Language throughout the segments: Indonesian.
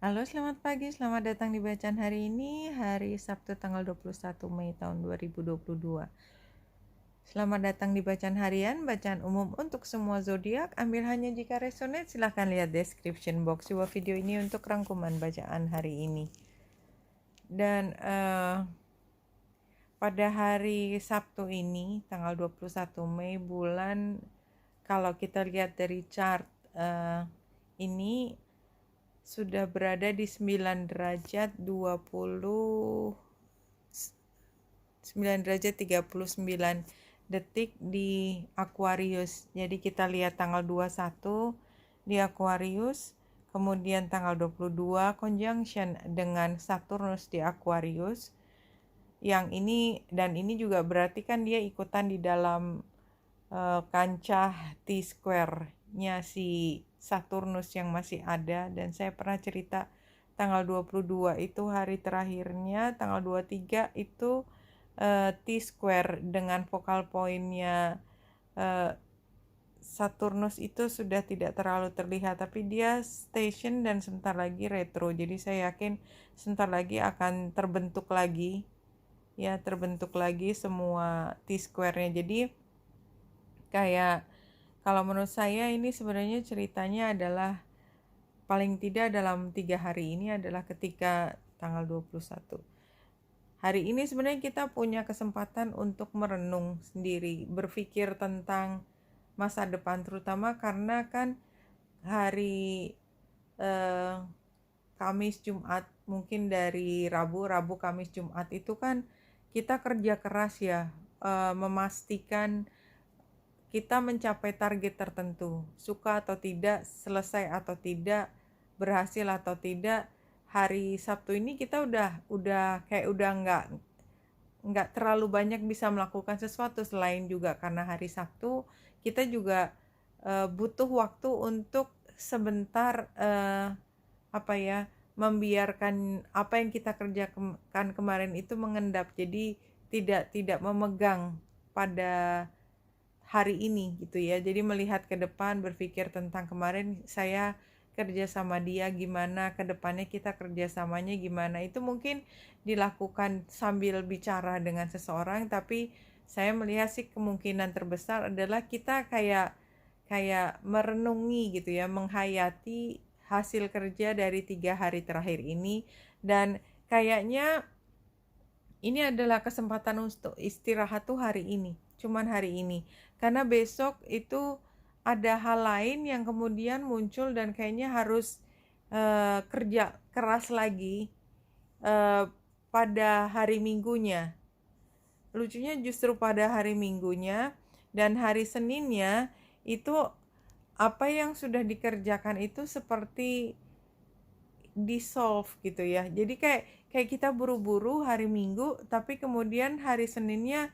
Halo, selamat pagi. Selamat datang di bacaan hari ini, hari Sabtu tanggal 21 Mei tahun 2022. Selamat datang di bacaan harian, bacaan umum untuk semua zodiak. Ambil hanya jika resonate, silahkan lihat description box sebuah video ini untuk rangkuman bacaan hari ini. Dan pada hari Sabtu ini, tanggal 21 Mei, bulan, kalau kita lihat dari chart ini sudah berada di 9 derajat 39 detik di Aquarius. Jadi kita lihat tanggal 21 di Aquarius, kemudian tanggal 22 conjunction dengan Saturnus di Aquarius. Yang ini dan ini juga berarti kan dia ikutan di dalam kancah T-square-nya si Saturnus yang masih ada. Dan saya pernah cerita tanggal 22 itu hari terakhirnya, tanggal 23 itu T-square dengan focal point-nya Saturnus itu sudah tidak terlalu terlihat, tapi dia station dan sebentar lagi retro. Jadi saya yakin sebentar lagi akan terbentuk lagi semua T-square-nya. Jadi kayak kalau menurut saya ini sebenarnya ceritanya adalah paling tidak dalam 3 hari ini adalah ketika tanggal 21. Hari ini sebenarnya kita punya kesempatan untuk merenung sendiri, berpikir tentang masa depan, terutama karena kan hari Kamis, Jumat, mungkin dari Rabu, Kamis, Jumat itu kan kita kerja keras ya, memastikan kita mencapai target tertentu, suka atau tidak, selesai atau tidak, berhasil atau tidak. Hari Sabtu ini kita udah kayak udah nggak terlalu banyak bisa melakukan sesuatu, selain juga karena hari Sabtu kita juga butuh waktu untuk sebentar membiarkan apa yang kita kerjakan kemarin itu mengendap. Jadi tidak memegang pada hari ini gitu ya. Jadi melihat ke depan, berpikir tentang kemarin saya kerja sama dia gimana, ke depannya kita kerjasamanya gimana. Itu mungkin dilakukan sambil bicara dengan seseorang, tapi saya melihat sih kemungkinan terbesar adalah kita kayak merenungi gitu ya, menghayati hasil kerja dari 3 hari terakhir ini. Dan kayaknya ini adalah kesempatan untuk istirahat tuh hari ini, cuman hari ini. Karena besok itu ada hal lain yang kemudian muncul dan kayaknya harus kerja keras lagi pada hari Minggunya. Lucunya justru pada hari Minggunya dan hari Seninnya itu apa yang sudah dikerjakan itu seperti dissolve gitu ya. Jadi kayak kita buru-buru hari Minggu, tapi kemudian hari Seninnya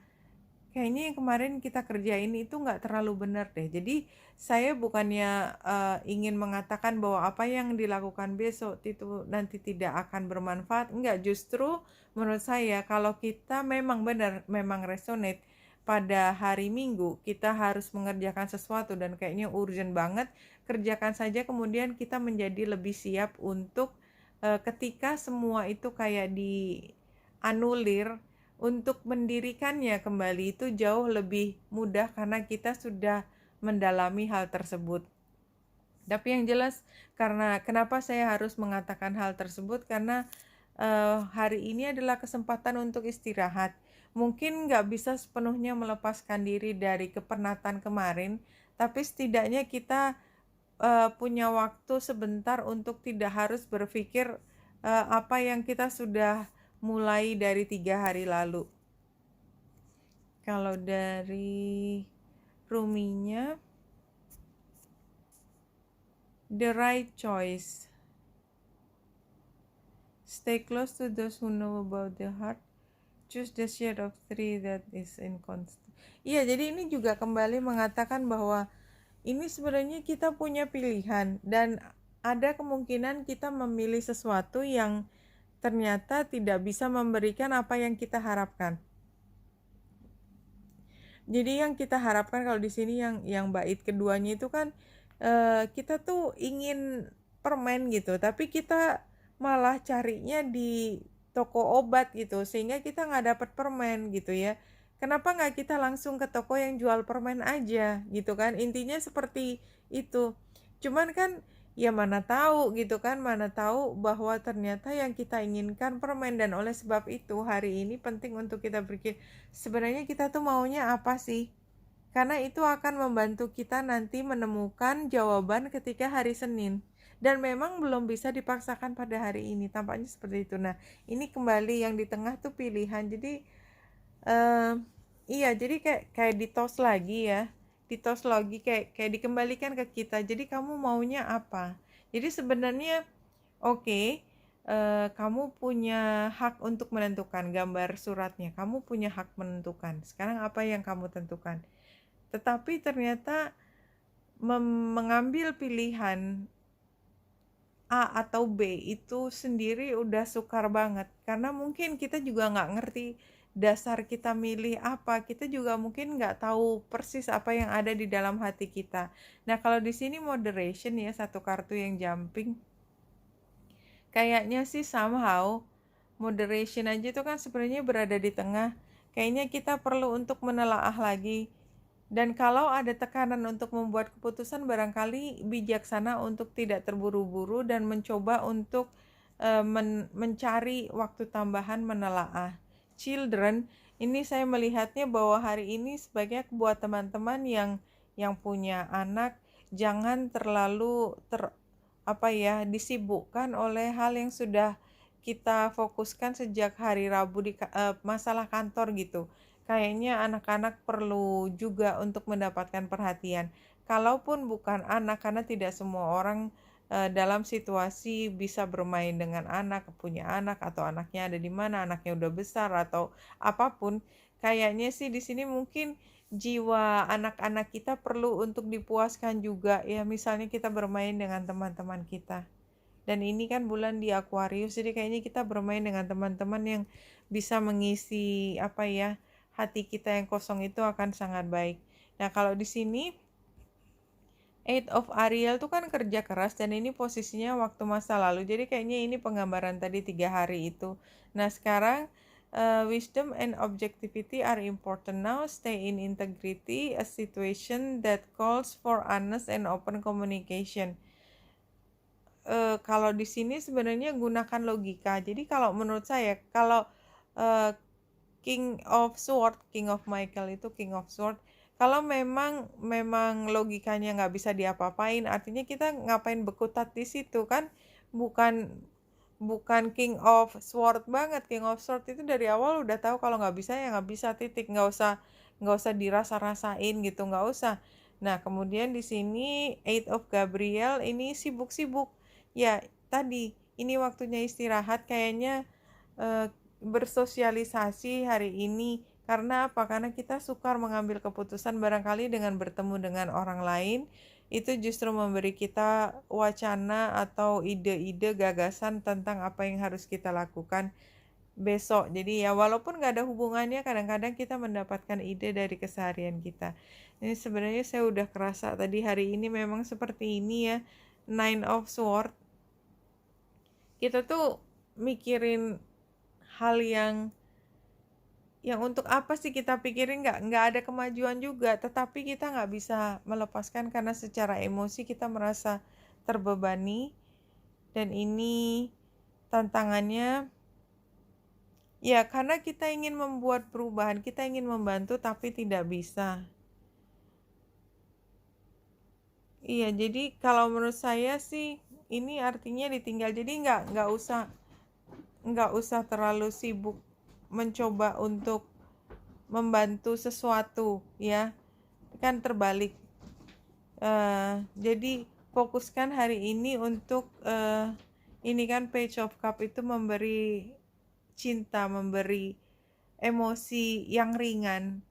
kayaknya yang kemarin kita kerjain itu nggak terlalu benar deh. Jadi saya bukannya ingin mengatakan bahwa apa yang dilakukan besok itu nanti tidak akan bermanfaat. Enggak, justru menurut saya kalau kita memang benar, memang resonate pada hari Minggu, kita harus mengerjakan sesuatu dan kayaknya urgent banget, kerjakan saja, kemudian kita menjadi lebih siap untuk ketika semua itu kayak dianulir, untuk mendirikannya kembali itu jauh lebih mudah karena kita sudah mendalami hal tersebut. Tapi yang jelas, karena kenapa saya harus mengatakan hal tersebut, karena hari ini adalah kesempatan untuk istirahat. Mungkin nggak bisa sepenuhnya melepaskan diri dari kepenatan kemarin, tapi setidaknya kita punya waktu sebentar untuk tidak harus berpikir apa yang kita sudah mulai dari 3 hari lalu. Kalau dari Ruminya, the right choice. Stay close to those who know about the heart. Choose the shade of three that is inconstant. Iya, jadi ini juga kembali mengatakan bahwa ini sebenarnya kita punya pilihan dan ada kemungkinan kita memilih sesuatu yang ternyata tidak bisa memberikan apa yang kita harapkan. Jadi yang kita harapkan kalau di sini yang bait keduanya itu kan kita tuh ingin permen gitu, tapi kita malah carinya di toko obat gitu, sehingga kita nggak dapat permen gitu ya. Kenapa nggak kita langsung ke toko yang jual permen aja gitu kan? Intinya seperti itu. Cuman kan ya mana tahu gitu kan, mana tahu bahwa ternyata yang kita inginkan permen, dan oleh sebab itu hari ini penting untuk kita berpikir sebenarnya kita tuh maunya apa sih? Karena itu akan membantu kita nanti menemukan jawaban ketika hari Senin. Dan memang belum bisa dipaksakan pada hari ini, tampaknya seperti itu. Nah, ini kembali yang di tengah tuh pilihan. Jadi, eh, iya, jadi kayak ditos lagi ya. Ditos lagi, kayak dikembalikan ke kita. Jadi kamu maunya apa? Jadi sebenarnya oke, kamu punya hak untuk menentukan gambar suratnya. Kamu punya hak menentukan. Sekarang apa yang kamu tentukan? Tetapi ternyata mengambil pilihan A atau B itu sendiri udah sukar banget, karena mungkin kita juga nggak ngerti dasar kita milih apa, kita juga mungkin nggak tahu persis apa yang ada di dalam hati kita. Nah, kalau di sini moderation ya, satu kartu yang jumping, kayaknya sih somehow moderation aja itu kan sebenarnya berada di tengah. Kayaknya kita perlu untuk menelaah lagi. Dan kalau ada tekanan untuk membuat keputusan, barangkali bijaksana untuk tidak terburu-buru dan mencoba untuk mencari waktu tambahan menelaah. Children, ini saya melihatnya bahwa hari ini sebaiknya buat teman-teman yang punya anak, jangan terlalu disibukkan oleh hal yang sudah kita fokuskan sejak hari Rabu di masalah kantor gitu. Kayaknya anak-anak perlu juga untuk mendapatkan perhatian. Kalaupun bukan anak, karena tidak semua orang dalam situasi bisa bermain dengan anak, punya anak, atau anaknya ada di mana, anaknya udah besar atau apapun. Kayaknya sih di sini mungkin jiwa anak-anak kita perlu untuk dipuaskan juga ya, misalnya kita bermain dengan teman-teman kita. Dan ini kan bulan di Aquarius, jadi kayaknya kita bermain dengan teman-teman yang bisa mengisi hati kita yang kosong itu akan sangat baik. Nah, kalau di sini Eight of Ariel tuh kan kerja keras, dan ini posisinya waktu masa lalu. Jadi kayaknya ini penggambaran tadi 3 hari itu. Nah, sekarang wisdom and objectivity are important now. Stay in integrity, a situation that calls for honest and open communication. Kalau di sini sebenarnya gunakan logika. Jadi kalau menurut saya, kalau uh, King of Michael itu King of Sword, kalau memang logikanya nggak bisa diapa-apain, artinya kita ngapain bekutat di situ kan? Bukan bukan King of Sword banget. King of Sword itu dari awal udah tahu kalau nggak bisa ya nggak bisa, titik. Nggak usah dirasa-rasain gitu, nggak usah. Nah, kemudian di sini Eight of Gabriel ini sibuk-sibuk. Ya, tadi ini waktunya istirahat kayaknya, eh, bersosialisasi hari ini. Karena apa? Karena kita sukar mengambil keputusan, barangkali dengan bertemu dengan orang lain itu justru memberi kita wacana atau ide-ide gagasan tentang apa yang harus kita lakukan besok. Jadi ya walaupun gak ada hubungannya, kadang-kadang kita mendapatkan ide dari keseharian kita. Ini sebenarnya saya udah kerasa tadi hari ini memang seperti ini ya. Nine of Swords, kita tuh mikirin hal yang untuk apa sih kita pikirin, nggak ada kemajuan juga, tetapi kita nggak bisa melepaskan karena secara emosi kita merasa terbebani. Dan ini tantangannya ya, karena kita ingin membuat perubahan, kita ingin membantu tapi tidak bisa. Iya, jadi kalau menurut saya sih ini artinya ditinggal. Jadi nggak usah terlalu sibuk mencoba untuk membantu sesuatu ya, kan terbalik. Jadi fokuskan hari ini untuk ini kan Page of Cup itu memberi cinta, memberi emosi yang ringan.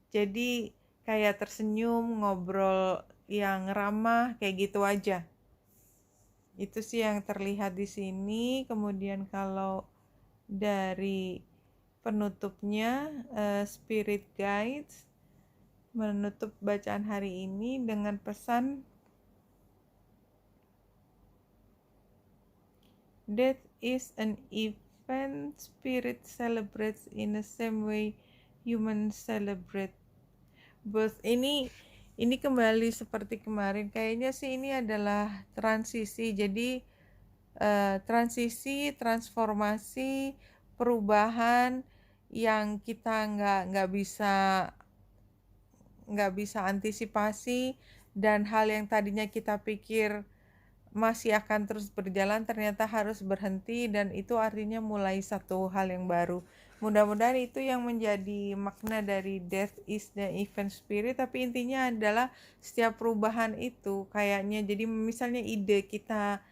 Jadi kayak tersenyum, ngobrol yang ramah, kayak gitu aja. Itu sih yang terlihat di sini. Kemudian kalau dari penutupnya, Spirit Guides menutup bacaan hari ini dengan pesan, Death is an event spirit celebrates in the same way humans celebrate birth. Ini kembali seperti kemarin, kayaknya sih ini adalah transisi. Jadi transisi, transformasi, perubahan yang kita nggak bisa antisipasi, dan hal yang tadinya kita pikir masih akan terus berjalan ternyata harus berhenti, dan itu artinya mulai satu hal yang baru. Mudah-mudahan itu yang menjadi makna dari death is the event spirit. Tapi intinya adalah setiap perubahan itu kayaknya, jadi misalnya ide kita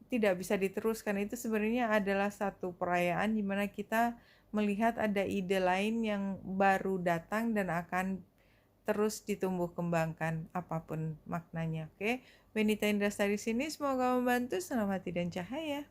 tidak bisa diteruskan, itu sebenarnya adalah satu perayaan di mana kita melihat ada ide lain yang baru datang dan akan terus ditumbuh kembangkan apapun maknanya. Oke, Benita Indrasta di sini, semoga membantu. Selamat hati dan cahaya.